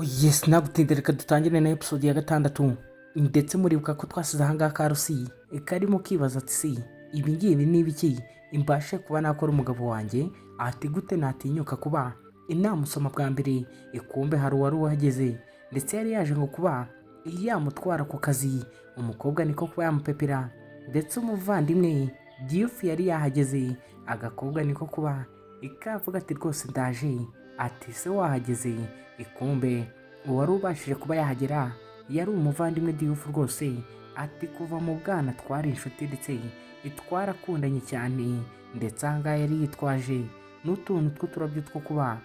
Yes, nagutinde reka dutangire na episode ya gatandatu. Ndetse muribuka ko twasize ahangaha ka Rusi karimo kibaza ati si ibi ngibi ni ibiki imbashe kuba nakora umugabo wanjye ati gute natinyuka kuba inamusoma bwa mbere ikumbe hari uwari uhageze ndetse yari yaje ngo kuba yamutwara ku kazi. Umukobwa niko kuba yamupepera ndetse umuvandimwe Diouf yari yahageze. Agakobwa niko kuba ikavuga ati rwose ndaje ati se wahageze. Ikumbe uwari ubashije kuba yahagera yari umuvandimwe Diouf rwose ati kuva mu bwana twari inshuti ndetse twarakundanye cyane ndetse ahangaha yari yitwaje n'utuntu tw'uturabyo two kuba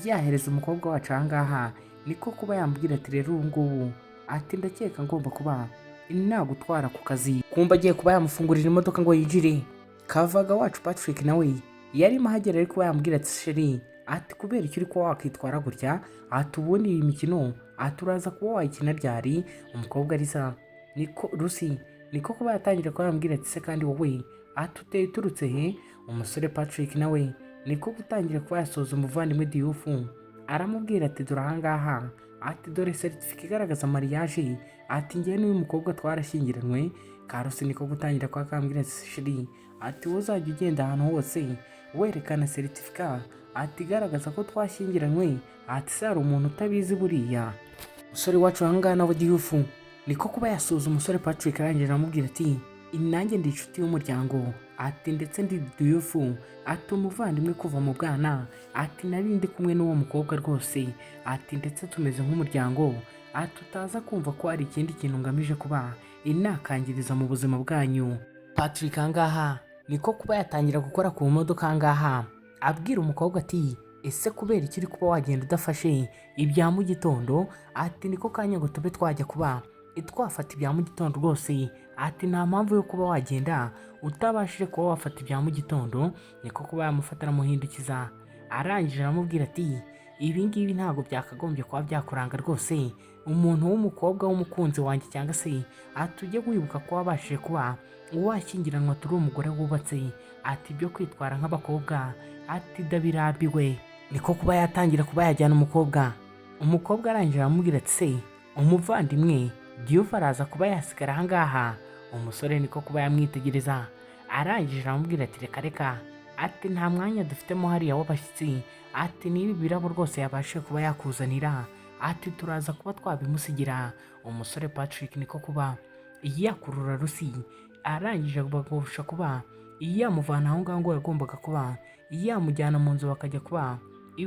yahereza umukobwa wacu ahangaha. Niko kuba yambwira ati rero ubu ngubu ati ndakeka ngomba kuba nagutwara ku kazi. Kumba agiye kuba yamufungurira imodoka ngo yinjire. Kavaga wacu Patrick nawe yarimo ahagera ari kuba yambwira ati sheri ati kubera icyo uri kuba wakitwara gutya ati ubundi iyi mikino ati uraza kuba wayikina ryari. Umukobwa arisa niko Rusi niko kuba yatangira kuba yambwira ati se kandi wowe ati uteye uturutse he. Umusore Patrick nawe niko gutangira kuba yasoza umuvandimwe Diouf aramubwira ati dore ahangaha ati dore certificate igaragaza mariage ati njye n'uyu mukobwa twarashyingiranywe. Karusi niko gutangira kuba akambwira ati sheri ati wowe uzajya ugenda ahantu hose werekana certificate ati igaragaza ko twashyingiranywe ati se hari umuntu utabizi buriya. Umusore wacu ahangaha nawe Diouf niko kuba yasuza umusore Patrick arangije aramubwira ati nanjye ndi inshuti y'umuryango ati ndetse ndi Diouf ati umuvandimwe kuva mu bwana ati nari ndi kumwe n'uwo mukobwa rwose ati ndetse tumeze nk'umuryango ati utaza kumva ko hari ikindi kintu ngamije kuba inakangiriza mu buzima bwanyu. Patrick ahangaha niko kuba yatangira gukora ku modoka ahangaha abwira umukobwa ati ese kubera iki uri kuba wagenda udafashe ibya mu gitondo ati niko kanya ngo tube twajya kuba twafata ibya mu gitondo rwose ati nta mpamvu yo kuba wagenda utabashije kuba wafata ibya mu gitondo. Niko kuba yamufata aramuhindukiza arangije aramubwira ati ibi ngibi ntabwo byakagombye kuba byakuranga rwose umuntu w'umukobwa w'umukunzi wanjye cyangwa se ati ujye wibuka ko wabashije kuba washyingiranwa turi umugore wubatse ati ibyo kwitwara nk'abakobwa ati ndabirambiwe. Niko kuba yatangira kuba yajyana umukobwa arangije aramubwira ati se umuvandimwe Diouf araza kuba yasigara ahangaha. Umusore niko kuba yamwitegereza arangije aramubwira ati reka reka ati nta mwanya dufitemo hariya w'abashyitsi ati niba birabo rwose yabashije kuba yakuzanira ati turaza kuba twabimusigira. Umusore Patrick niko kuba yakurura Rusi arangije bagusha kuba yamuvana aho ngaho ngo yagombaga kuba yamujyana mu nzu bakajya kuba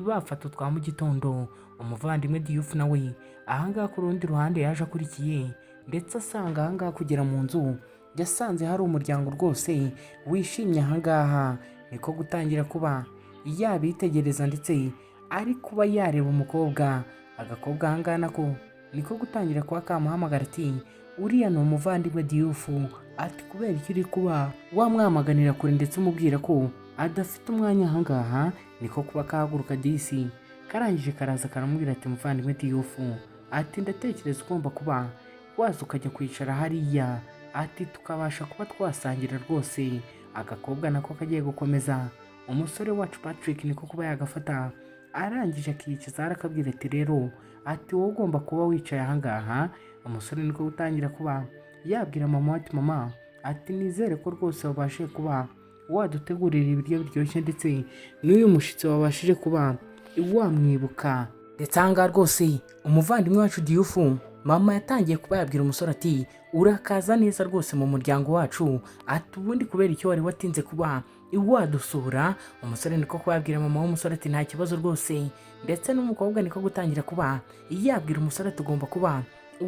bafata twa mu gitondo. Umuvandimwe Diouf nawe ahangaha ku rundi ruhande yaje akurikiye ndetse asanga ahangaha kugera mu nzu yasanze hari umuryango rwose wishimye ahangaha. Niko gutangira kuba yabitegereza ndetse ari kuba yareba umukobwa. Agakobwa ahangaha nako niko gutangira kuba kamuhamagara ati uriya ni umuvandimwe Diouf ati kubera icyo uri kuba wamwamaganira kure ndetse umubwira ko adafite umwanya ahangaha. Niko kuba kahaguruka disi karangije karaza karamubwira ati muvandimwe Diouf ati ndatekereza ugomba kuba waza ukajya kwicara hariya ati tukabasha kuba twasangira rwose. Agakobwa nako kagiye gukomeza umusore wacu Patrick niko kuba yagafata arangije akiyicaza arakabwira ati rero ati wowe ugomba kuba wicaye ahangaha. Umusore niko gutangira kuba yabwira mama ati mama ati nizere ko rwose wabashije kuba wadutegurira ibiryo biryoshye ndetse n'uyu mushyitsi wabashije kuba wamwibuka. Ndetse ahangaha rwose umuvandimwe wacu Diouf mama yatangiye kuba yabwira umusore ati urakaza neza rwose mu muryango wacu ati ubundi kubera icyo wari watinze kuba wadusura. Umusore niko kuba yabwira mama w'umusore ati nta kibazo rwose. Ndetse n'umukobwa niko gutangira kuba yabwira umusore tugomba kuba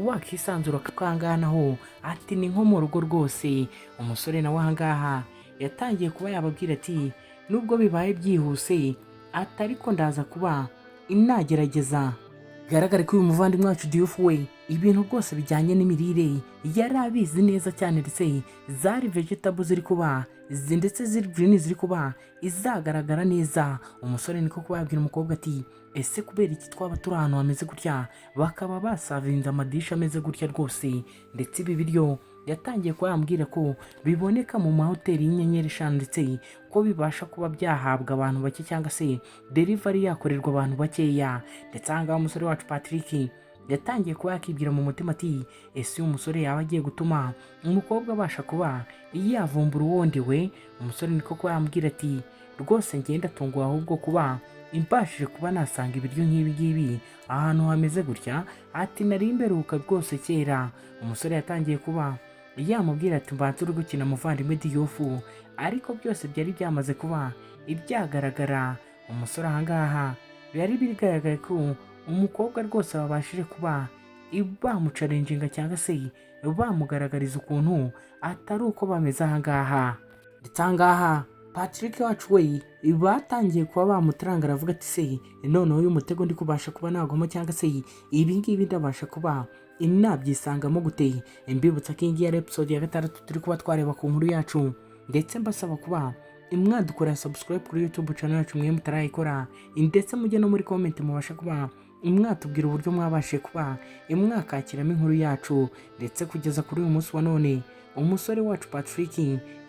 wakisanzura ahangaha naho ati ni nko mu rugo rwose. Umusore nawe ahangaha yatangiye kuba yababwira ati nubwo bibaye byihuse ati ariko ndaza kuba inagerageza. Bigaragare ko uyu muvandimwe wacu Diouf we ibintu rwose bijyanye n'imirire yari abizi neza cyane ndetse zari vegetable ziri kuba ndetse ziri green ziri kuba izagaragara neza. Umusore niko kuba yabwira umukobwa ati ese kubera iki twaba turi ahantu hameze gutya bakaba basavinze amadisha ameze gutya rwose ndetse ibi biryo yatangiye kuba yambwira ko biboneka mu mahoteli y'inyenyeri eshanu ndetse ko bibasha kuba byahabwa abantu bake cyangwa se delivery yakorerwa abantu bakeya. Ndetse aha ngaha umusore wacu Patrick yatangiye kuba yakibwira mu mutima ati ese uyu musore yaba agiye gutuma umukobwa abasha kuba yavumbura uwundi we. Umusore niko kuba yambwira ati rwose ngenda tunguwe ahubwo kuba imbashije kuba nasanga ibiryo nk'ibi ngibi ahantu hameze gutya, ati nari mberuka rwose kera. Umusore yatangiye kuba yamubwira ati mbanza uri gukina muvandimwe Diofu, ariko byose byari byamaze kuba ibyagaragara. Umusore ahangaha byari bigaragaye ko umukobwa rwose babashije kuba bamucarenjinga cyangwa se bamugaragariza ukuntu atari uko bameze ahangaha. Ndetse ahangaha Patrick wacu we batangiye kuba bamutaranga, aravuga ati se noneho uyu mutego ndi kubasha kuba nagoma cyangwa se ibi ngibi ndabasha kuba nabyisangamo gute. Mbibutsa ko iyi ngiyi ari episode ya 6 turi kuba twareba ku nkuru yacu, ndetse mbasaba kuba mwadukora subscribe kuri YouTube channel yacu mwe mutarayikora, ndetse mujye no muri comment mubasha kuba mwatubwira uburyo mwabashe kuba mwakakiramo inkuru yacu. Ndetse kugeza kuri uyu munsi wa none umusore wacu Patrick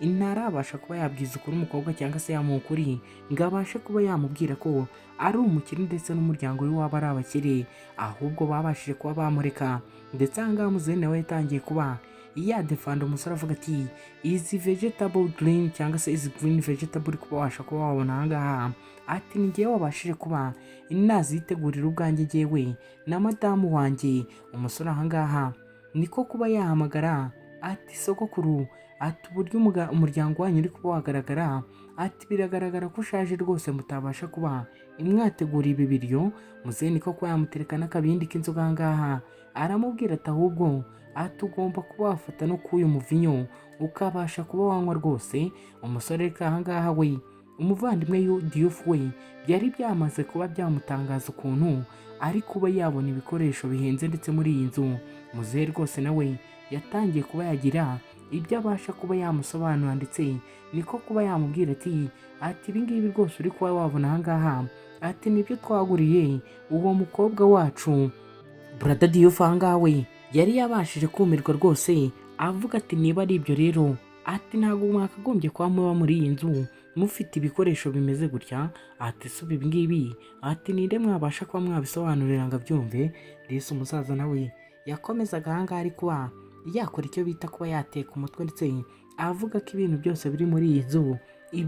ntarabasha kuba yabwiza ukuri umukobwa cyangwa se yamuha ukuri ngo abashe kuba yamubwira ko ari umukire ndetse n'umuryango we waba ari abakire, ahubwo babashije kuba bamureka. Ndetse aha ngaha muzehe nawe yatangiye kuba yadefanda umusore avuga ati izi vegetable green cyangwa se izi green vegetable kuba wabasha kuba wabona aha ngaha, ati ni ngewe wabashije kuba nazitegurira ubwanjye jyewe na madamu wanjye. Umusore aha ngaha niko kuba yahamagara ati sogokuru, ati uburyo umuryango wanyu uri kuba wagaragara, ati biragaragara ko ushaje rwose mutabasha kuba mwategura ibi biryo. Muzehe niko kuba yamutereka n'akabindi k'inzoga aha ngaha, aramubwira ati ahubwo ati ugomba kuba wafata no k'uyu muvinyo ukabasha kuba wanywa rwose. Umusore aha ngaha we umuvandimwe Diofu we byari byamaze kuba byamutangaza ukuntu ari kuba yabona ibikoresho bihenze ndetse muri iyi nzu. Muzehe rwose nawe yatangiye kuba yagira ibyo abasha kuba yamusobanura, ndetse niko kuba yamubwira ati ibi ngibi rwose uri kuba wabona aha ngaha, ati nibyo twaguriye uwo mukobwa wacu. Brother Diofu aha ngaha we yari yabashije kumirwa rwose, avuga ati niba ari ibyo rero, ati ntabwo mwakagombye kuba muba muri iyi nzu mufite ibikoresho bimeze gutya, ati suba ibi ngibi, ati ninde mwabasha kuba mwabisobanurira ngo abyumve. Ndetse umusaza nawe yakomezaga aha ngaha ari kuba yakora icyo bita kuba yateka umutwe, ndetse avuga ko ibintu byose biri muri iyi nzu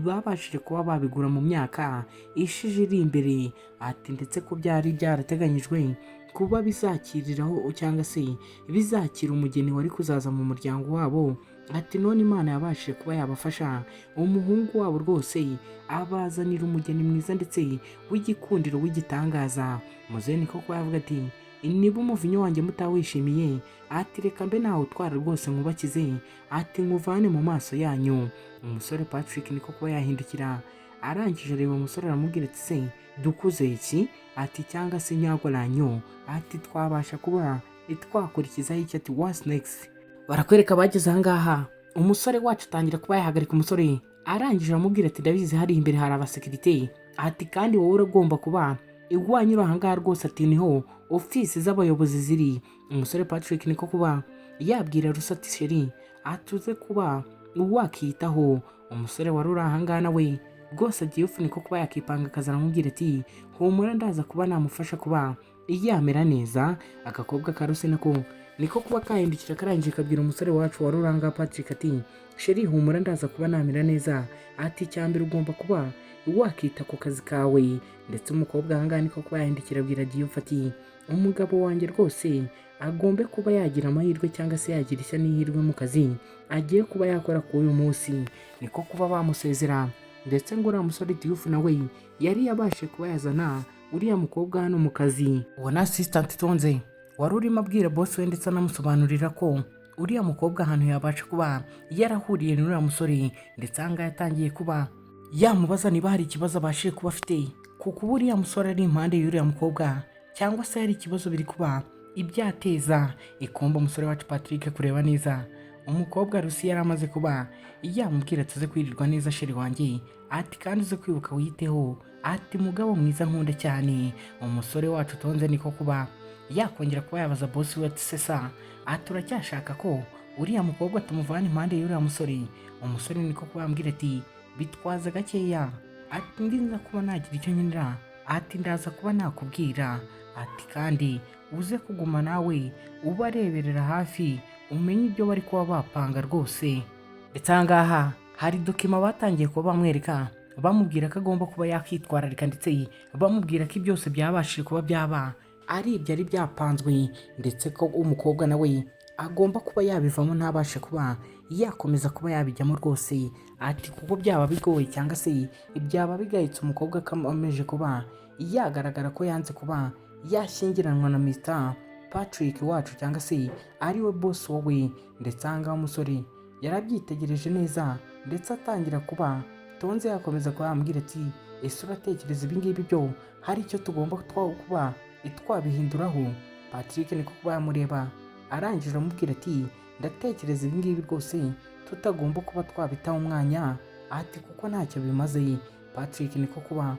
babashije kuba babigura mu myaka ishije iri imbere, ati ndetse ko byari byarateganyijwe kuba bizakiriraho cyangwa se bizakira umugeni wari kuzaza mu muryango wabo. Ati none Imana yabashije kuba yabafasha umuhungu wabo rwose abazanira umugeni mwiza ndetse w'igikundiro w'igitangaza. Muzehe niko kuba yavuga ati niba umuvinyo wanjye mutawishimiye, ati reka mbe nawe utwara rwose nkubakize, ati nkuvane mu maso yanyu. Umusore Patrick niko kuba yahindukira, arangije areba umusore aramubwira ati se dukuze iki, ati cyangwa se nyagoranyo, ati twabasha kuba twakurikizaho iki, ati what's next. Barakwereka bageze aha ngaha, umusore wacu atangira kuba yahagarika umusore, arangije aramubwira ati ndabizi hari imbere hari abasekirite, ati kandi wowe uragomba kuba iwanyura aha ngaha rwose, ati niho ofisi z'abayobozi ziri. Umusore Patrick niko kuba yabwira Rusa ati sheri atuze kuba wakiyitaho. Umusore wari uri aha ngaha nawe rwose Diofu niko kuba yakipanga akaza aramubwira ati humura ndaza kuba namufasha kuba yamera neza. Agakobwa ka Rusa niko kuba kahindukira karangije kabwira umusore wacu wari uri aha ngaha Patrick ati sheri humura ndaza kuba namera neza, ati cyambere ugomba kuba wakita ku kazi kawe. Ndetse umukobwa aha ngaha niko kuba yahindukira abwira Diofu ati umugabo wanjye rwose agombe kuba yagira amahirwe cyangwa se yagira ishya n'ihirwe mu kazi agiye kuba yakora ku uyu munsi. Niko kuba bamusezera, ndetse ngo uriya musore Diofu nawe yari yabashe kuba yazana uriya mukobwa hano mu kazi. Uwo na assistant Tonze wari urimo abwira boss we ndetse anamusobanurira ko uriya mukobwa ahantu yabasha kuba yarahuriye n'uriya musore, ndetse aha ngaha yatangiye kuba yamubaza niba hari ikibazo abashije kuba afite, kuko uriya musore ari impande y'uriya mukobwa cyangwa se hari ikibazo biri kuba ibyateza ikomba umusore wacu Patrick kureba neza. Umukobwa Rusi yari amaze kuba yamubwira tuze kwirirwa neza sheri wanjye, ati kandi uze kwibuka witeho, ati mugabo mwiza nkunda cyane. Umusore wacu Tonze niko kuba yakongera kuba yabaza boss we ati sesa ati uracyashaka ko uriya mukobwa tumuvane impande y'uriya musore. Umusore niko kubambwira ati bitwaza gakeya, ati ndinza kuba nagira icyo nkenera, ati ndaza kuba nakubwira, ati kandi uze kuguma nawe ubareberera hafi umenye ibyo bari kuba bapanga rwose. Ndetse aha ngaha hari dokima batangiye kuba bamwereka, bamubwira ko agomba kuba yakwitwararika, ndetse bamubwira ko byose byabashije kuba byaba ari ibyari byapanzwe, ndetse ko umukobwa nawe agomba kuba yabivamo ntabashe kuba yakomeza kuba yabijyamo rwose. Ati kuko byaba bigoye cyangwa se byaba bigayitse umukobwa akameje kuba yagaragara ko yanze kuba yashyingiranwa na Mr. Patrick wacu cyangwa se ariwe boss wowe. Ndetse aha ngaha umusore yarabyitegereje neza, ndetse atangira kuba tonze yakomeza kuba yambwira ati ese uratekereza ibingibi byo hari icyo tugomba kuba twabihinduraho? Patrick niko kuba yamureba, arangije aramubwira ati ndatekereza ibingibi rwose tutagomba kuba twabitaho umwanya, ati kuko ntacyo bimaze. Patrick niko kuba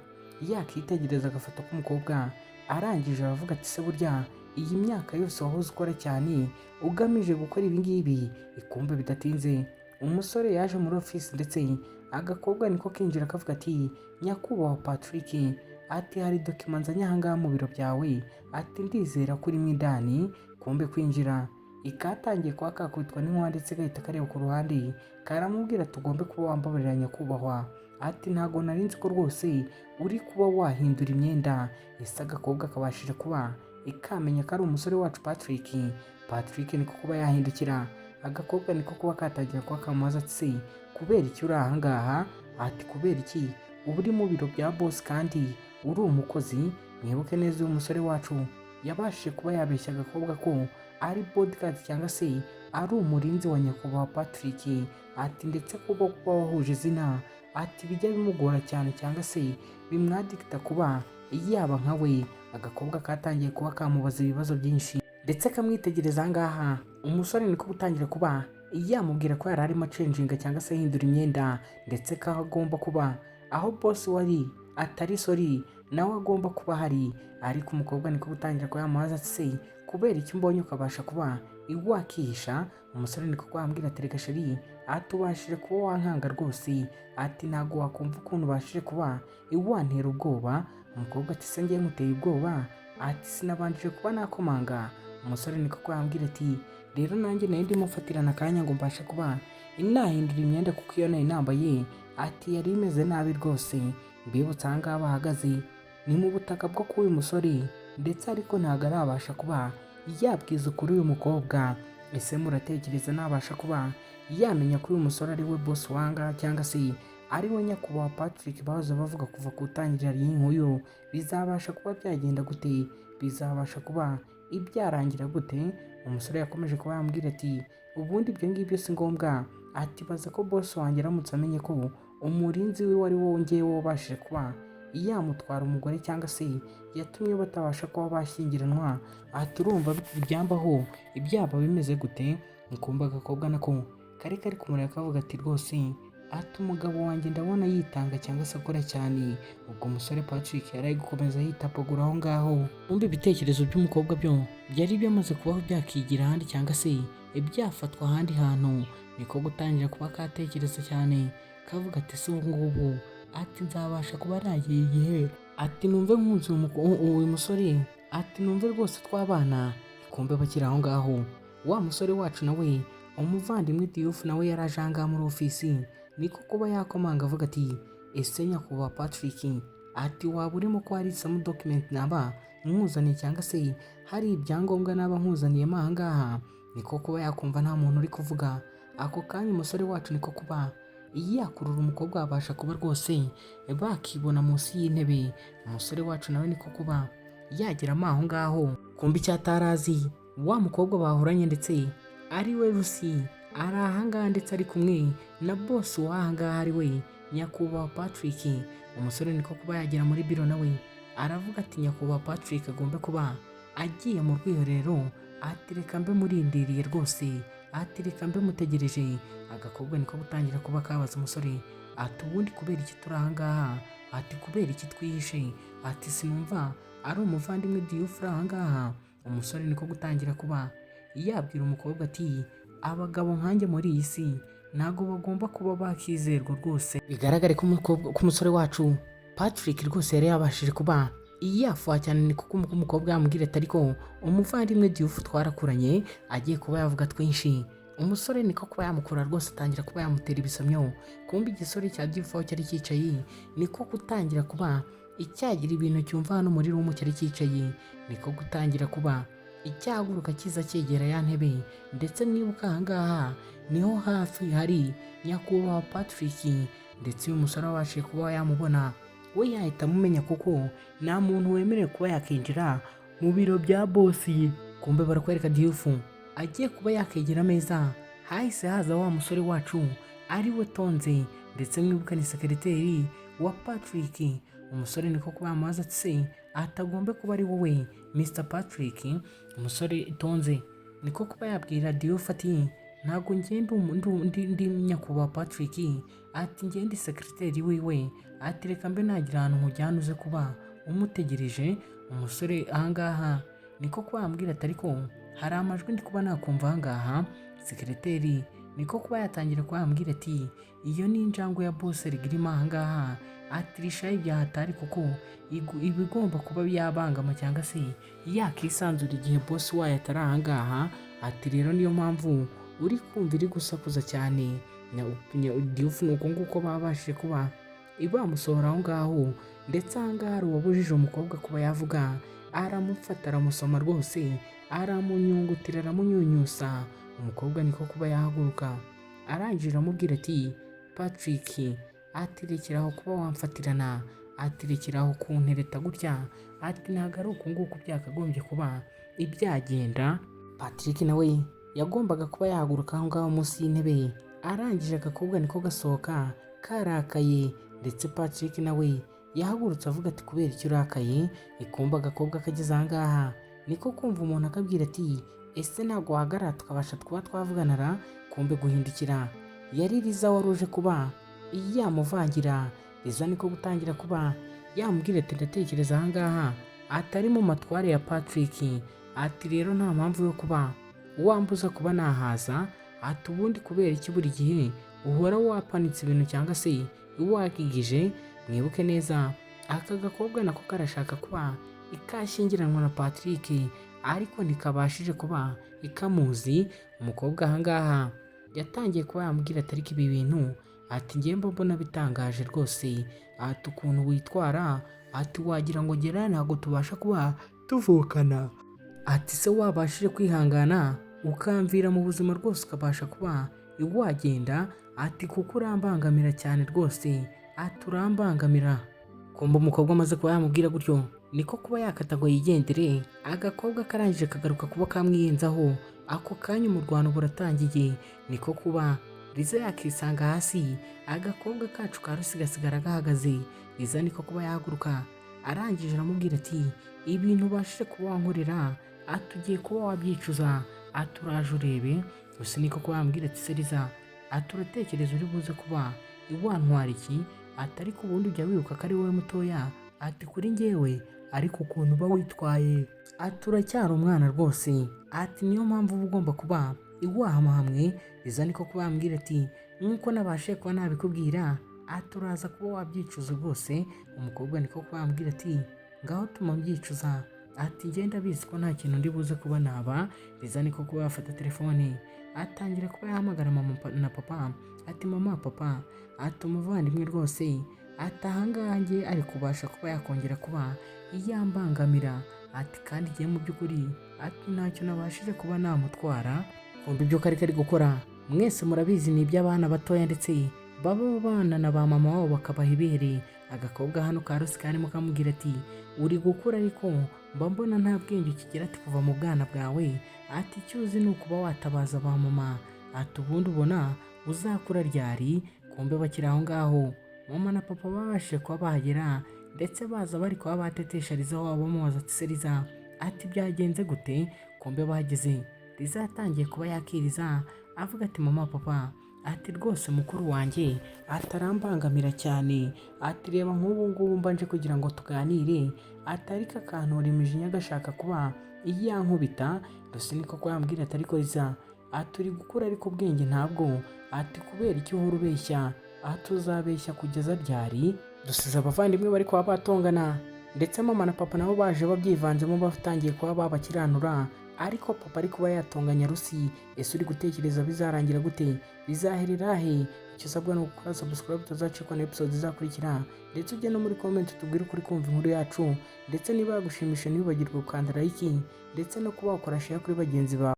yakitegereza agafata k'umukobwa, arangije aravuga ati se burya iyi myaka yose wahoze ukora cyane ugamije gukora ibingibi, ikumbe bidatinze umusore yaje muri office, ndetse agakobwa niko kinjira akavuga ati nyakubahwa Patrick, ati hari dokima nzanye aha ngaha mu biro byawe, ati ndizera ko urimo indani. Kumbe kwinjira ikatangiye kuba kakubitwa n'inkuba, ndetse gahita kareba ku ruhande karamubwira tugombe kuba wambabarira nyakubahwa, ati ntago nari nzi ko rwose uri kuba wahindura imyenda. Ese agakobwa kabashije kuba ikamenya ko ari umusore wacu Patrick. Patrick niko kuba yahindukira, agakobwa niko kuba katangira kuba kamubaza ati se kubera iki uri aha ngaha? Ati kubera iki uba uri mu biro bya boss kandi uri umukozi? Mwibuke neza uyu musore wacu yabashije kuba yabeshya agakobwa ko ari bodyguard cyangwa se ari umurinzi wa nyakubahwa Patrick. Ati ndetse kuba wahuje izina, ati bijya bimugora cyane cyangwa se bimwadikita kuba yaba nka we. Agakobwa katangiye kuba kamubaza ibibazo byinshi, ndetse kamwitegereza aha ngaha. Umusore niko gutangira kuba yamubwira ko yari arimo cenjinga cyangwa se ahindura imyenda, ndetse ko agomba kuba aho boss wari atari sori nawe agomba kuba hari. Ariko umukobwa niko gutangira kuba yamubaza ati se kubera iki mbonye ukabasha kuba iwakihisha? Umusore niko kwambwira ati reka sheri, ati ubashije kuba wankanga rwose, ati ntago wakumva ukuntu ubashije kuba iwantera ubwoba. Umukobwa ati se ngiye muteye ubwoba? Ati sinabanjije kuba nakomanga. Umusore niko kwambwira ati rero nanjye nari ndimo mfatirana akanya ngo mbashe kuba inahindura imyenda kuko iyo nari nambaye ati yari imeze nabi rwose. Mbibutsa aha ngaha bahagaze ni mu butaka bwo k'uyu musore, ndetse ariko ntabwo arabasha kuba yabwiza ukuri uyu mukobwa. Ese muratekereza nabasha kuba yamenya ko uyu musore ari we boss wanga cyangwa se ari we nyakubahwa Patrick bahoze bavuga kuva ku itangiriro ry'inkuru? Bizabasha kuba byagenda gute? Bizabasha kuba ibyarangira gute? Umusore yakomeje kuba yambwira ati ubundi ibyo ngibyo si ngombwa, ati baza ko boss wanjye aramutse amenye ko umurinzi we wari wongeye wabashije kuba yamutwara umugore cyangwa se yatumye batabasha kuba bashyingiranwa, ati urumva byambaho ibyaba bimeze gute? Mukumva agakobwa nako kari kumureka kavuga ati rwose ati umugabo wanjye ndabona yitanga cyangwa se akora cyane. Ubwo umusore Patrick yari ari gukomeza yitapagura aho ngaho. Umva ibitekerezo by'umukobwa byo byari byamaze kubaho byakigira ahandi cyangwa se byafatwa ahandi hantu. Niko gutangira kuba katekereza cyane kavuga ati se ubu ngubu ati nzabasha kuba nagiye igihe, ati numve nkunze uyu musore, ati numve rwose twabana. Ikumbe bakiri aho ngaho wa musore wacu nawe umuvandimwe Diouf nawe yaraje aha ngaha muri ofisi, niko kuba yakomanga avuga ati ese nyakubahwa Patrick, ati waba urimo ko hari some document naba nkuzaniye cyangwa se hari ibyangombwa naba nkuzaniyemo aha ngaha? Niko kuba yakumva nta muntu uri kuvuga. Ako kanya umusore wacu niko kuba yakurura umukobwa wabasha kuba rwose bakibona munsi y'intebe. Umusore wacu nawe niko kuba yageramo aho ngaho. Kumva icyo atarazi wa mukobwa bahoranye ndetse ari we Rusi ari aha ngaha, ndetse ari kumwe na boss w'aha ngaha ari we nyakubahwa Patrick. Umusore niko kuba yagera muri biro nawe aravuga ati nyakubahwa Patrick agomba kuba agiye mu rwiherero, ati reka mbe murindiriye rwose, ati reka mbe mutegereje. Agakobwa niko gutangira kuba kabaza umusore ati ubundi kubera iki turi aha ngaha? Ati kubera iki twihishe? Ati sinumva ari umuvandimwe Diouf uri aha ngaha? Umusore niko gutangira kuba yabwira umukobwa ati abagabo nkanjye muri iyi si ntabwo bagomba kuba bakizerwa rwose. Bigaragare ko umusore wacu Patrick rwose yari yabashije kuba yafuha cyane, ni kuko umukobwa yamubwira ati ariko umuvandimwe Diouf twarakuranye agiye kuba yavuga twinshi. Umusore niko kuba yamukura rwose, atangira kuba yamutera ibisomyo. Kumbe igisore cya Diouf aho cyari cyicaye niko gutangira kuba icyagira ibintu cyumva hano muri rumu cyari cyicaye, niko gutangira kuba icyahaguruka kiza cyegera ya ntebe. Ndetse mwibuka ahangaha niho hafi hari nyakubahwa Patrick, ndetse uyu musore wabashije kuba yamubona we yahita amumenya kuko nta muntu wemerewe kuba yakinjira mu biro bya boss ye. Kumbe barakwereka Diouf agiye kuba yakegera ameza, hahise haza wa musore wacu ari we Tonze, ndetse mwibuka ni sekreteri wa Patrick. Umusore niko kuba yamubaza ati se atagombe kuba ari wowe Mr Patrick? Umusore Tonze niko kuba yabwira Diouf ati ntabwo ndi nyakubahwa Patrick, ati ngende sekreteri wiwe, ati reka mbe nagira ahantu nkujyana uze kuba umutegereje. Umusore ahangaha niko kuba yambwira ati ariko hari amajwi ndi kuba nakumva ahangaha. Sekreteri niko kuba yatangira kuba yambwira ati iyo ni injangwe ya boss rigirima ahangaha, ati rishaye ibyaha atari kuko iba igomba kuba yabangama cyangwa se yakisanzura igihe boss wayo atari ahangaha. Ati rero niyo mpamvu uri kumva iri gusakuza cyane. Diouf nuko nguko babashije kuba bamusohora aho ngaho, ndetse ahangaha hari uwabujije umukobwa kuba yavuga, aramufata aramusoma rwose, aramunyungutira aramunyunyusa. Umukobwa niko kuba yahaguruka arangije aramubwira ati Patrick, ati rekeraho kuba wamfatirana, ati rekeraho kuntereta gutya, ati ntabwo ari uku nguku byakagombye kuba ibyagenda. Patrick nawe yagombaga kuba yahaguruka aho ngaho munsi y'intebe. Arangije agakobwa niko gasohoka karakaye, ndetse Patrick nawe yahagurutse avuga ati kubera icyo urakaye? Ikumba agakobwa kageze ahangaha niko kumva umuntu akabwira ati ese ntabwo wahagarara tukabasha kuba twavuganara? Kumbe guhindukira yari Liza wari uje kuba yamuvangira. Liza niko gutangira kuba yamubwira ati ndatekereza ahangaha atari mu matware ya Patrick, ati rero nta mpamvu yo kuba wambuza kuba nahaza, ati ubundi kubera iki buri gihe uhora wapanitse ibintu cyangwa se wakigije? Mwibuke neza aka gakobwa nako karashaka kuba ikashyingiranwa na Patrick, ariko ntikabashije kuba ikamuzi. Umukobwa ahangaha yatangiye kuba yamubwira ati ariko ibi bintu, ati ngiye mbona bitangaje rwose, ati ukuntu witwara, ati wagira ngo gera ntabwo tubasha kuba tuvukana, ati se wabashije kwihangana ukamvira mu buzima rwose ukabasha kuba wagenda, ati kuko urambangamira cyane rwose, ati urambangamira. Kumva umukobwa amaze kuba yamubwira gutyo niko kuba yakata ngo yigendere. Agakobwa karangije kagaruka kuba kamwiyenzaho, ako kanya umurwano buratangiye. Niko kuba Liza yakisanga hasi, agakobwa kacu karusigasigara gahagaze. Liza niko kuba yahaguruka arangije aramubwira ati ibintu ubashije kuba wankorera, ati ugiye kuba wabyicuza, ati uraje urebe. Gusa niko kuba yambwira ati se Liza, ati uratekereza uri buze kuba wantwara iki? Ati ariko ubundi ujya wibuka ko ari wowe mutoya, ati kuri njyewe ariko ukuntu uba witwaye, ati uracyari umwana rwose, ati niyo mpamvu uba ugomba kuba hamwe. Liza niko kuba yambwira ati nk'uko nabashije kuba nabikubwira, ati uraza kuba wabyicuza rwose. Umukobwa niko kuba yambwira ati ngaho tuma mbyicuza, ati ngenda bizi ko nta kintu ndi buze kuba naba. Liza niko kuba yafata telefone atangira kuba yahamagara mama na papa, ati mama papa, ati umuvandimwe rwose, ati ahangaha njye ari kubasha kuba yakongera kuba yambangamira, ati kandi igihe mu by'ukuri ati ntacyo nabashije kuba namutwara. Kumva ibyo kari gukora mwese murabizi ni iby'abana batoya, ndetse baba bana na ba mama wabo bakabaha ibere. Agakobwa hano ka Rusi karimo kamubwira ati uri gukura ariko mba mbona nta bwenge ukigira, ati kuva mu bwana bwawe, ati icyo uzi ni ukuba watabaza ba mama, ati ubundi ubona uzakura ryari? Kumbe bakiri aho ngaho mama na papa babashije kuba bahagera, ndetse baza bari kuba batetesha Liza wabo bamubaza ati se Liza, ati byagenze gute? Kumbe bahageze Liza yatangiye kuba yakiriza avuga ati mama papa, ati rwose mukuru wanjye atarambangamira cyane, ati reba nk'ubu ngubu mbanje kugira ngo tuganire, atari kakantura imijinya gashaka kuba yankubita. Gusa niko kuba yambwira ati ariko Liza, turi gukura ariko ubwenge ntabwo, kubera icyo uhora ubeshya, tuzabeshya kugeza ryari? Dusize abavandimwe bari kuba batongana, ndetse mama na papa nabo baje babyivanzemo batangiye kuba babakiranura, ariko papa ari kuba yatonganya Rusi. Ese uri gutekereza bizarangira gute? Bizaherera he? Icyo usabwa ni ugukora subscribe utazacikwa na episode izakurikira, ndetse ujye no muri comment tubwire ukuri kumva inkuru yacu, ndetse niba yagushimisha ntibibagirwe gukanda like ndetse no kuba wakora share kuri bagenzi bawe.